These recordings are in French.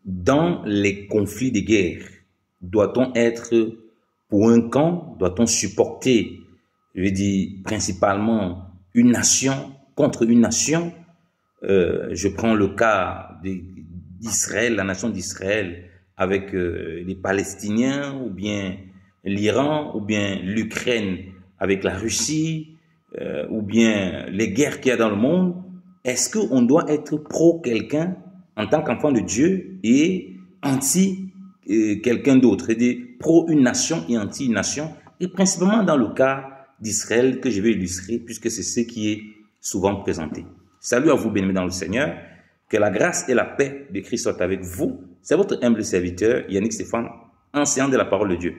dans les conflits de guerre, doit-on être pour un camp? Doit-on supporter, je veux dire, principalement une nation contre une nation? Je prends le cas d'Israël, la nation d'Israël, avec les Palestiniens, ou bien l'Iran, ou bien l'Ukraine avec la Russie, ou bien les guerres qu'il y a dans le monde. Est-ce qu'on doit être pro quelqu'un en tant qu'enfant de Dieu et anti quelqu'un d'autre, c'est-à-dire pro une nation et anti une nation, et principalement dans le cas d'Israël que je vais illustrer puisque c'est ce qui est souvent présenté. Salut à vous, bien-aimés dans le Seigneur, que la grâce et la paix de Christ soient avec vous. C'est votre humble serviteur Yannick Stéphane, enseignant de la parole de Dieu.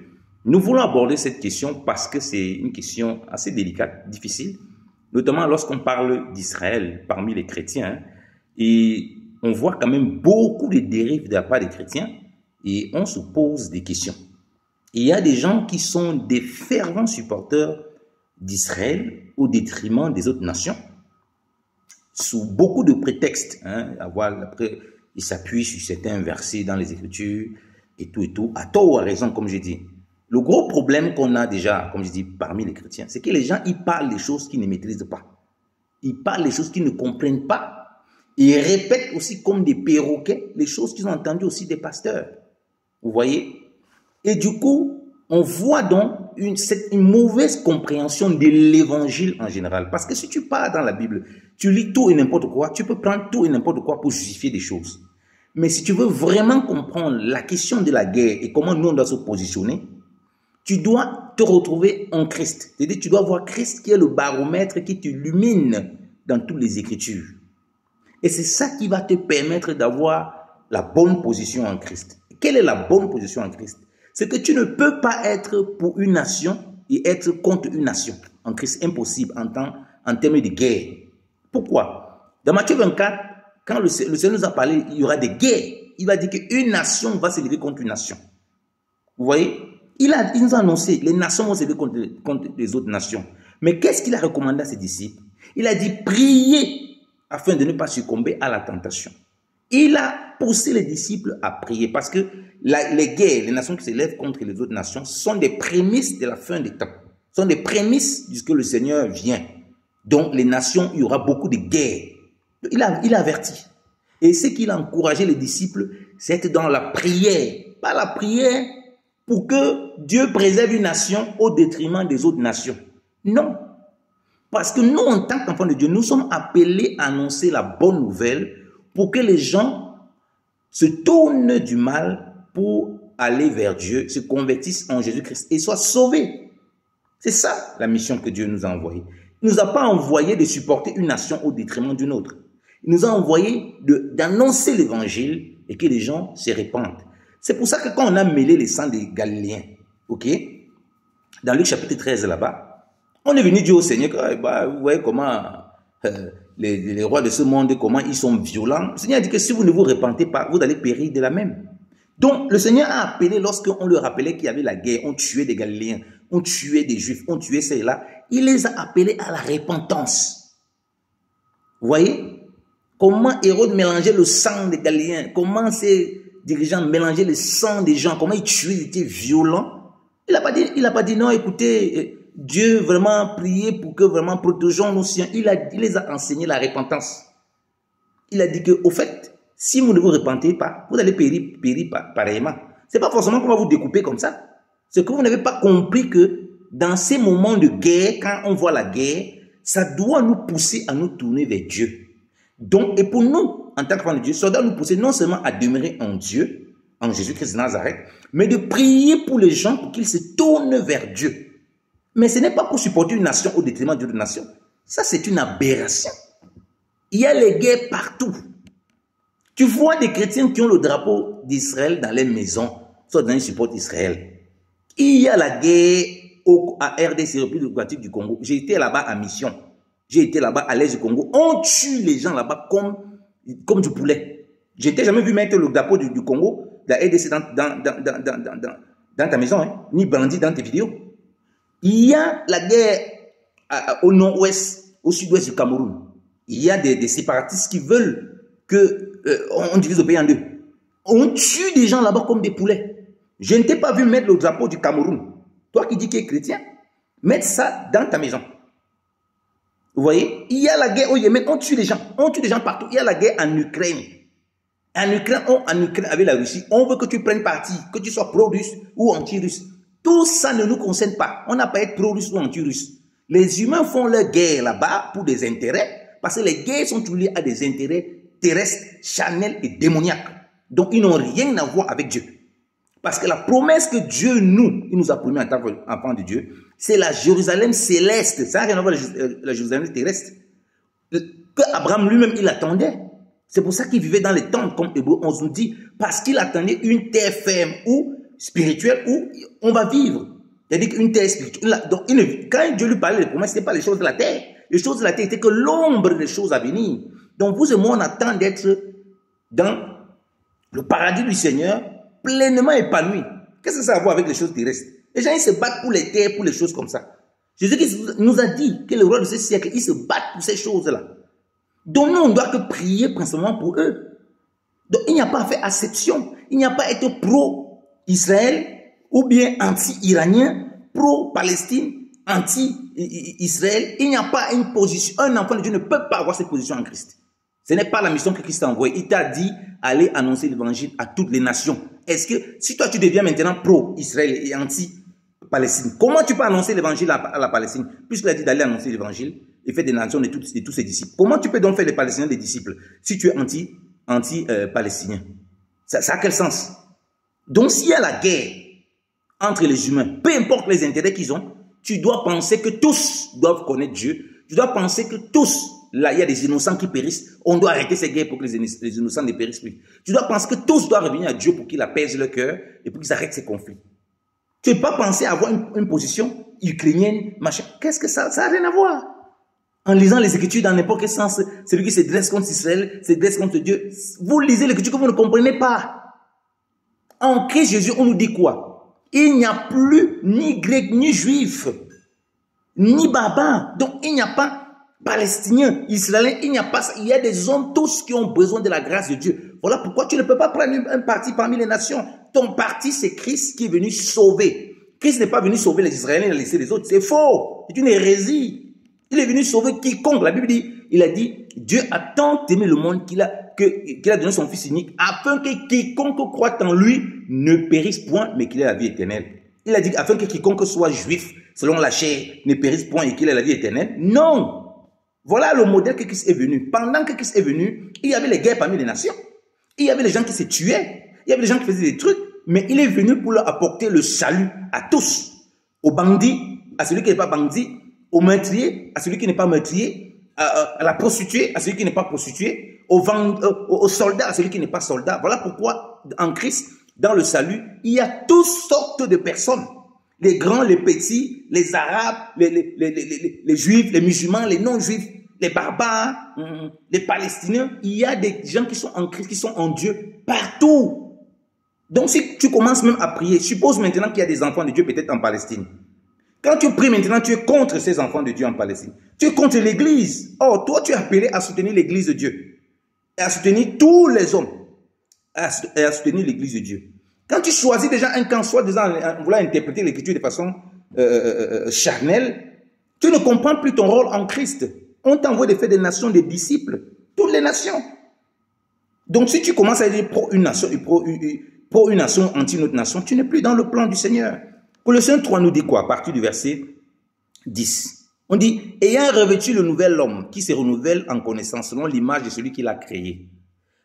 Nous voulons aborder cette question parce que c'est une question assez délicate, difficile, notamment lorsqu'on parle d'Israël parmi les chrétiens, et on voit quand même beaucoup de dérives de la part des chrétiens, et on se pose des questions. Et il y a des gens qui sont des fervents supporters d'Israël au détriment des autres nations, sous beaucoup de prétextes. Après, ils s'appuient sur certains versets dans les Écritures, et tout, à tort ou à raison, comme je dis. Le gros problème qu'on a déjà, comme je dis, parmi les chrétiens, c'est que les gens, ils parlent des choses qu'ils ne maîtrisent pas. Ils parlent des choses qu'ils ne comprennent pas. Ils répètent aussi comme des perroquets les choses qu'ils ont entendues aussi des pasteurs. Vous voyez? Et du coup, on voit donc une mauvaise compréhension de l'évangile en général. Parce que si tu pars dans la Bible, tu lis tout et n'importe quoi, tu peux prendre tout et n'importe quoi pour justifier des choses. Mais si tu veux vraiment comprendre la question de la guerre et comment nous on doit se positionner, tu dois te retrouver en Christ. C'est-à-dire tu dois voir Christ qui est le baromètre qui t'illumine dans toutes les Écritures. Et c'est ça qui va te permettre d'avoir la bonne position en Christ. Quelle est la bonne position en Christ? C'est que tu ne peux pas être pour une nation et être contre une nation. En Christ, impossible en termes de guerre. Pourquoi? Dans Matthieu 24, quand le Seigneur nous a parlé, il y aura des guerres. Il va dire qu'une nation va se lever contre une nation. Vous voyez? Il nous a annoncé, les nations vont se lever contre les autres nations. Mais qu'est-ce qu'il a recommandé à ses disciples? Il a dit, priez afin de ne pas succomber à la tentation. Il a poussé les disciples à prier parce que les guerres, les nations qui se lèvent contre les autres nations sont des prémices de la fin des temps. Sont des prémices de ce que le Seigneur vient. Donc les nations, il y aura beaucoup de guerres. Il a averti. Et ce qu'il a encouragé les disciples, c'est être dans la prière. Pas la prière pour que Dieu préserve une nation au détriment des autres nations. Non. Parce que nous, en tant qu'enfants de Dieu, nous sommes appelés à annoncer la bonne nouvelle pour que les gens se tournent du mal pour aller vers Dieu, se convertissent en Jésus-Christ et soient sauvés. C'est ça la mission que Dieu nous a envoyée. Il ne nous a pas envoyé de supporter une nation au détriment d'une autre. Il nous a envoyé d'annoncer l'évangile et que les gens se répandent. C'est pour ça que quand on a mêlé les sangs des Galiléens, ok, dans Luc chapitre 13 là-bas, on est venu dire au Seigneur, vous voyez comment les rois de ce monde, comment ils sont violents. Le Seigneur a dit que si vous ne vous repentez pas, vous allez périr de la même. Donc le Seigneur a appelé, lorsqu'on leur rappelait qu'il y avait la guerre, on tuait des Galiléens, on tuait des Juifs, on tuait ceux-là, il les a appelés à la repentance. Vous voyez comment Hérode mélangeait le sang des Galiléens, comment ces dirigeants mélangeaient le sang des gens, comment ils tuaient, ils étaient violents. Il n'a pas dit non, écoutez, Dieu vraiment prier pour que vraiment protégeons nos siens. Il les a enseigné la repentance. Il a dit que, au fait, si vous ne vous repentez pas, vous allez périr pareillement. C'est pas forcément qu'on va vous découper comme ça. C'est que vous n'avez pas compris que dans ces moments de guerre, quand on voit la guerre, ça doit nous pousser à nous tourner vers Dieu. Donc, et pour nous, en tant qu'enfants de Dieu, ça doit nous pousser non seulement à demeurer en Dieu, en Jésus-Christ de Nazareth, mais de prier pour les gens pour qu'ils se tournent vers Dieu. Mais ce n'est pas pour supporter une nation au détriment d'une autre nation. Ça, c'est une aberration. Il y a les guerres partout. Tu vois des chrétiens qui ont le drapeau d'Israël dans les maisons, soit dans les supports d'Israël. Il y a la guerre à RDC, République démocratique du Congo. J'ai été là-bas en mission. J'ai été là-bas à l'est du Congo. On tue les gens là-bas comme du poulet. Je n'ai jamais vu mettre le drapeau du Congo, de la RDC dans ta maison, hein, ni bandit dans tes vidéos. Il y a la guerre au nord-ouest, au sud-ouest du Cameroun. Il y a des séparatistes qui veulent qu'on divise le pays en deux. On tue des gens là-bas comme des poulets. Je ne t'ai pas vu mettre le drapeau du Cameroun. Toi qui dis qu'il est chrétien, mettre ça dans ta maison. Vous voyez, il y a la guerre au Yémen, on tue les gens. On tue des gens partout. Il y a la guerre en Ukraine. En Ukraine avec la Russie, on veut que tu prennes parti, que tu sois pro-russe ou anti-russe. Tout ça ne nous concerne pas. On n'a pas à être pro-russe ou anti-russe. Les humains font leur guerre là-bas pour des intérêts, parce que les guerres sont liées à des intérêts terrestres, charnels et démoniaques. Donc, ils n'ont rien à voir avec Dieu. Parce que la promesse que Dieu il nous a promis en tant qu'enfant de Dieu, c'est la Jérusalem céleste. Ça n'a rien à voir avec la Jérusalem terrestre. Que Abraham lui-même, il attendait. C'est pour ça qu'il vivait dans les tentes, comme Hébreux 11 nous dit, parce qu'il attendait une terre ferme ou spirituelle où on va vivre. C'est-à-dire qu'une terre spirituelle. Donc, quand Dieu lui parlait des promesses, ce n'était pas les choses de la terre. Les choses de la terre étaient que l'ombre des choses à venir. Donc, vous et moi, on attend d'être dans le paradis du Seigneur, pleinement épanoui. Qu'est-ce que ça a à voir avec les choses terrestres? Les gens, ils se battent pour les terres, pour les choses comme ça. Jésus nous a dit que les rois de ce siècle, ils se battent pour ces choses-là. Donc nous, on ne doit que prier principalement pour eux. Donc il n'y a pas à faire acception. Il n'y a pas à être pro-Israël ou bien anti-iranien, pro-Palestine, anti-Israël. Il n'y a pas une position. Un enfant de Dieu ne peut pas avoir cette position en Christ. Ce n'est pas la mission que Christ a envoyée. Il t'a dit, allez annoncer l'évangile à toutes les nations. Est-ce que si toi tu deviens maintenant pro-Israël et anti-Palestine, comment tu peux annoncer l'évangile à la Palestine? Puisqu'il a dit d'aller annoncer l'évangile et faire des nations de tous ses disciples. Comment tu peux donc faire des Palestiniens des disciples si tu es anti-palestinien? Ça a quel sens? Donc s'il y a la guerre entre les humains, peu importe les intérêts qu'ils ont, tu dois penser que tous doivent connaître Dieu. Tu dois penser que tous, là il y a des innocents qui périssent. On doit arrêter ces guerres pour que les innocents ne périssent plus. Tu dois penser que tous doivent revenir à Dieu pour qu'il apaise leur cœur et pour qu'ils arrêtent ces conflits. Tu ne peux pas penser à avoir une position ukrainienne, machin. Qu'est-ce que ça n'a rien à voir. En lisant les Écritures dans n'importe quel sens, celui qui se dresse contre Israël, se dresse contre Dieu. Vous lisez l'Écriture que vous ne comprenez pas. En Christ Jésus, on nous dit quoi? Il n'y a plus ni grec, ni juif, ni barbare. Donc il n'y a pas palestinien, israélien, il n'y a pas ça. Il y a des hommes tous qui ont besoin de la grâce de Dieu. Voilà pourquoi tu ne peux pas prendre un parti parmi les nations. Ton parti, c'est Christ qui est venu sauver. Christ n'est pas venu sauver les Israéliens et laisser les autres. C'est faux. C'est une hérésie. Il est venu sauver quiconque. La Bible dit, il a dit, Dieu a tant aimé le monde qu'il a donné son Fils unique, afin que quiconque croit en lui ne périsse point, mais qu'il ait la vie éternelle. Il a dit, afin que quiconque soit juif, selon la chair, ne périsse point et qu'il ait la vie éternelle. Non! Voilà le modèle que Christ est venu. Pendant que Christ est venu, il y avait les guerres parmi les nations. Il y avait les gens qui se tuaient. Il y avait les gens qui faisaient des trucs. Mais il est venu pour leur apporter le salut à tous. Aux bandits, à celui qui n'est pas bandit, au meurtrier, à celui qui n'est pas meurtrier, à la prostituée, à celui qui n'est pas prostituée, au soldat, à celui qui n'est pas soldat. Voilà pourquoi, en Christ, dans le salut, il y a toutes sortes de personnes. Les grands, les petits, les arabes, les juifs, les musulmans, les non-juifs, les barbares, les palestiniens. Il y a des gens qui sont en Christ, qui sont en Dieu, partout. Donc si tu commences même à prier, suppose maintenant qu'il y a des enfants de Dieu peut-être en Palestine. Quand tu pries maintenant, tu es contre ces enfants de Dieu en Palestine. Tu es contre l'église. Oh, toi tu es appelé à soutenir l'église de Dieu. Et à soutenir tous les hommes. Et à soutenir l'église de Dieu. Quand tu choisis déjà un camp, soit en voulant interpréter l'écriture de façon charnelle, tu ne comprends plus ton rôle en Christ. On t'envoie de faire des nations des disciples. Toutes les nations. Donc si tu commences à dire pro une nation et pro une nation anti une autre nation, tu n'es plus dans le plan du Seigneur. Colossiens 3 nous dit quoi? À partir du verset 10. On dit, ayant revêtu le nouvel homme qui se renouvelle en connaissance selon l'image de celui qui l'a créé,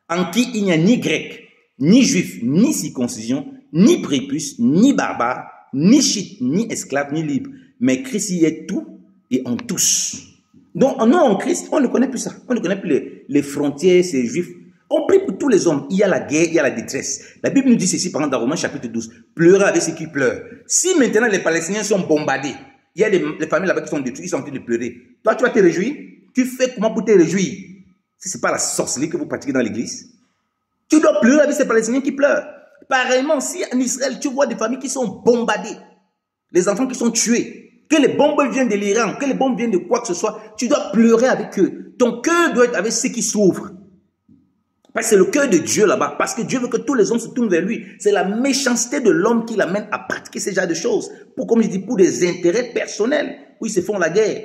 en qui il n'y a ni grec, ni juif, ni circoncision, ni prépuce, ni barbare, ni chite, ni esclave, ni libre. Mais Christ y est tout et en tous. Donc, nous, en Christ, on ne connaît plus ça. On ne connaît plus les frontières, ces juifs. On prie pour tous les hommes. Il y a la guerre, il y a la détresse. La Bible nous dit ceci, par exemple, dans Romains chapitre 12. Pleurez avec ceux qui pleurent. Si maintenant les Palestiniens sont bombardés, il y a des familles là-bas qui sont détruites, ils sont en train de pleurer. Toi, tu vas te réjouir? Tu fais comment pour te réjouir? Si ce n'est pas la sorcellerie que vous pratiquez dans l'église. Tu dois pleurer avec ces Palestiniens qui pleurent. Pareillement, si en Israël, tu vois des familles qui sont bombardées, les enfants qui sont tués, que les bombes viennent de l'Iran, que les bombes viennent de quoi que ce soit, tu dois pleurer avec eux. Ton cœur doit être avec ceux qui souffrent. Parce que c'est le cœur de Dieu là-bas. Parce que Dieu veut que tous les hommes se tournent vers lui. C'est la méchanceté de l'homme qui l'amène à pratiquer ce genre de choses. Pour, comme je dis, pour des intérêts personnels. Où ils se font la guerre.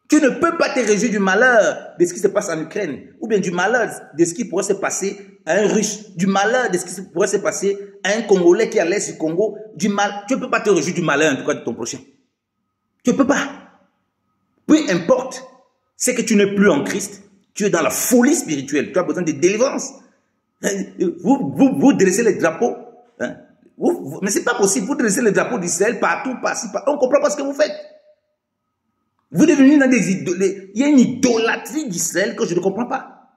Tu ne peux pas te réjouir du malheur de ce qui se passe en Ukraine. Ou bien du malheur de ce qui pourrait se passer à un Russe. Du malheur de ce qui pourrait se passer à un Congolais qui est à l'est du Congo. Tu ne peux pas te réjouir du malheur en tout cas de ton prochain. Tu ne peux pas. Peu importe. C'est que tu n'es plus en Christ. Tu es dans la folie spirituelle. Tu as besoin de délivrance. Vous dressez les drapeaux. Hein? Mais ce n'est pas possible. Vous dressez les drapeaux d'Israël partout, par-ci, par-là. On ne comprend pas ce que vous faites. Vous devenez dans des idolâtries. Il y a une idolâtrie d'Israël que je ne comprends pas.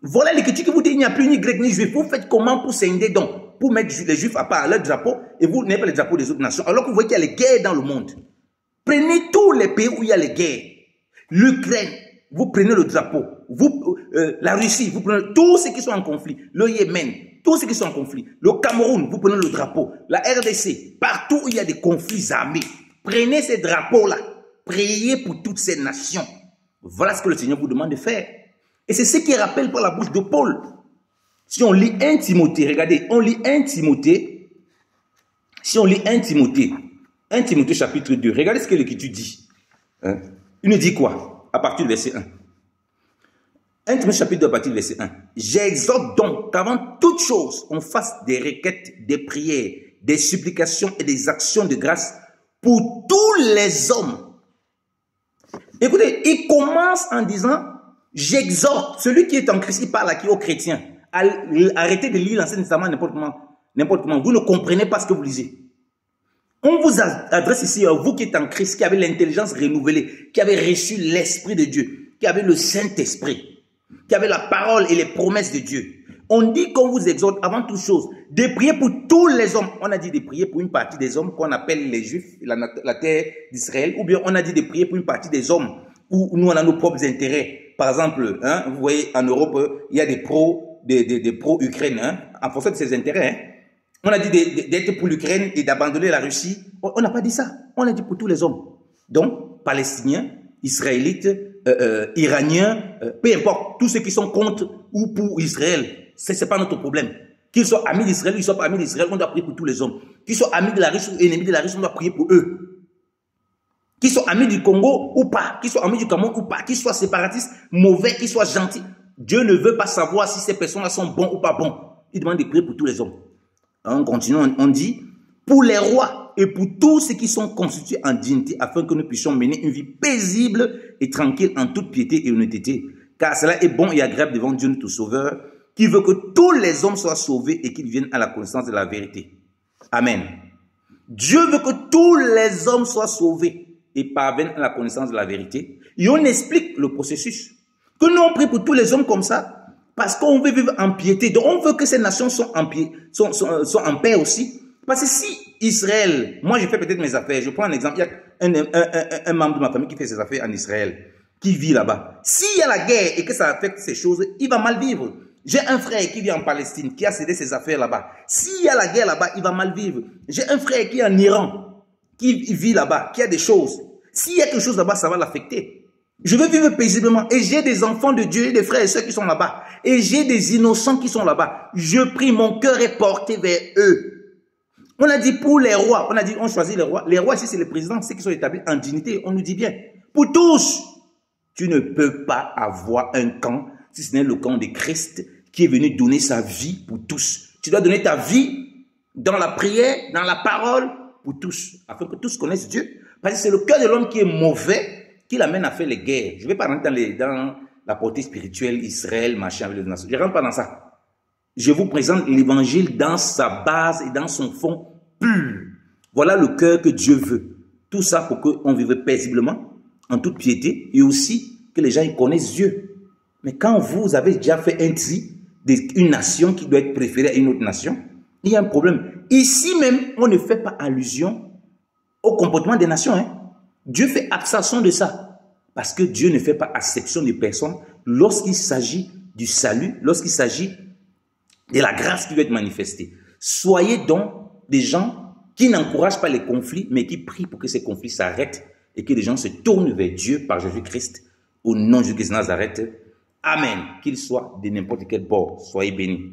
Voilà l'écriture qui vous dit il n'y a plus ni grec ni juif. Vous faites comment pour scinder donc? Pour mettre les juifs à part leur drapeau et vous n'avez pas les drapeaux des autres nations. Alors que vous voyez qu'il y a les guerres dans le monde. Prenez tous les pays où il y a les guerres. L'Ukraine, vous prenez le drapeau. La Russie, vous prenez tous ceux qui sont en conflit. Le Yémen, tous ceux qui sont en conflit. Le Cameroun, vous prenez le drapeau. La RDC, partout où il y a des conflits armés. Prenez ces drapeaux-là. Priez pour toutes ces nations. Voilà ce que le Seigneur vous demande de faire. Et c'est ce qui rappelle par la bouche de Paul. Si on lit 1 Timothée, regardez, on lit 1 Timothée. Si on lit 1 Timothée chapitre 2, regardez ce que l'Écriture dit. Hein? Il nous dit quoi? À partir du verset 1. 1 Timothée chapitre 2 à partir du verset 1. J'exhorte donc qu'avant toute chose, on fasse des requêtes, des prières, des supplications et des actions de grâce pour tous les hommes. Écoutez, il commence en disant, j'exhorte, celui qui est en Christ, il parle à qui? Aux chrétiens. Arrêtez de lire l'Ancien Testament n'importe comment. Vous ne comprenez pas ce que vous lisez. On vous adresse ici à vous qui êtes en Christ, qui avez l'intelligence renouvelée, qui avez reçu l'Esprit de Dieu, qui avez le Saint-Esprit, qui avez la parole et les promesses de Dieu. On dit qu'on vous exhorte avant toute chose de prier pour tous les hommes. On a dit de prier pour une partie des hommes qu'on appelle les Juifs, la terre d'Israël, ou bien on a dit de prier pour une partie des hommes où nous on a nos propres intérêts. Par exemple, hein, vous voyez en Europe, il y a des pro-Ukraine, hein, en fonction de ses intérêts. Hein. On a dit d'être pour l'Ukraine et d'abandonner la Russie. On n'a pas dit ça. On a dit pour tous les hommes. Donc, Palestiniens, Israélites, Iraniens, peu importe, tous ceux qui sont contre ou pour Israël, ce n'est pas notre problème. Qu'ils soient amis d'Israël ou qu'ils soient pas amis d'Israël, on doit prier pour tous les hommes. Qu'ils soient amis de la Russie ou ennemis de la Russie, on doit prier pour eux. Qu'ils soient amis du Congo ou pas, qu'ils soient amis du Cameroun ou pas, qu'ils soient séparatistes, mauvais, qu'ils soient gentils. Dieu ne veut pas savoir si ces personnes-là sont bons ou pas bons. Il demande de prier pour tous les hommes. On continue, on dit, pour les rois et pour tous ceux qui sont constitués en dignité, afin que nous puissions mener une vie paisible et tranquille en toute piété et honnêteté. Car cela est bon et agréable devant Dieu notre Sauveur, qui veut que tous les hommes soient sauvés et qu'ils viennent à la connaissance de la vérité. Amen. Dieu veut que tous les hommes soient sauvés et parviennent à la connaissance de la vérité. Et on explique le processus. Que nous on prie pour tous les hommes comme ça, parce qu'on veut vivre en piété. Donc on veut que ces nations soient en paix aussi. Parce que si Israël, moi je fais peut-être mes affaires, je prends un exemple, il y a un membre de ma famille qui fait ses affaires en Israël, qui vit là-bas. S'il y a la guerre et que ça affecte ces choses, il va mal vivre. J'ai un frère qui vit en Palestine, qui a cédé ses affaires là-bas. S'il y a la guerre là-bas, il va mal vivre. J'ai un frère qui est en Iran, qui vit là-bas, qui a des choses. S'il y a quelque chose là-bas, ça va l'affecter. Je veux vivre paisiblement. Et j'ai des enfants de Dieu, des frères et sœurs qui sont là-bas. Et j'ai des innocents qui sont là-bas. Je prie, mon cœur est porté vers eux. On a dit pour les rois, on a dit on choisit les rois. Les rois ici, c'est les présidents, ceux qui sont établis en dignité. On nous dit bien, pour tous, tu ne peux pas avoir un camp, si ce n'est le camp de Christ, qui est venu donner sa vie pour tous. Tu dois donner ta vie dans la prière, dans la parole, pour tous, afin que tous connaissent Dieu. Parce que c'est le cœur de l'homme qui est mauvais, qui l'amène à faire les guerres. Je ne vais pas rentrer dans la portée spirituelle, Israël, machin, avec les nations. Je ne rentre pas dans ça. Je vous présente l'évangile dans sa base et dans son fond pur. Voilà le cœur que Dieu veut. Tout ça pour qu'on vive paisiblement, en toute piété, et aussi que les gens y connaissent Dieu. Mais quand vous avez déjà fait un tri d'une nation qui doit être préférée à une autre nation, il y a un problème. Ici même, on ne fait pas allusion au comportement des nations. Hein. Dieu fait abstraction de ça. Parce que Dieu ne fait pas acception de personnes lorsqu'il s'agit du salut, lorsqu'il s'agit de la grâce qui doit être manifestée. Soyez donc des gens qui n'encouragent pas les conflits, mais qui prient pour que ces conflits s'arrêtent et que les gens se tournent vers Dieu par Jésus-Christ, au nom de Jésus-Christ de Nazareth. Amen. Qu'il soit de n'importe quel bord. Soyez bénis.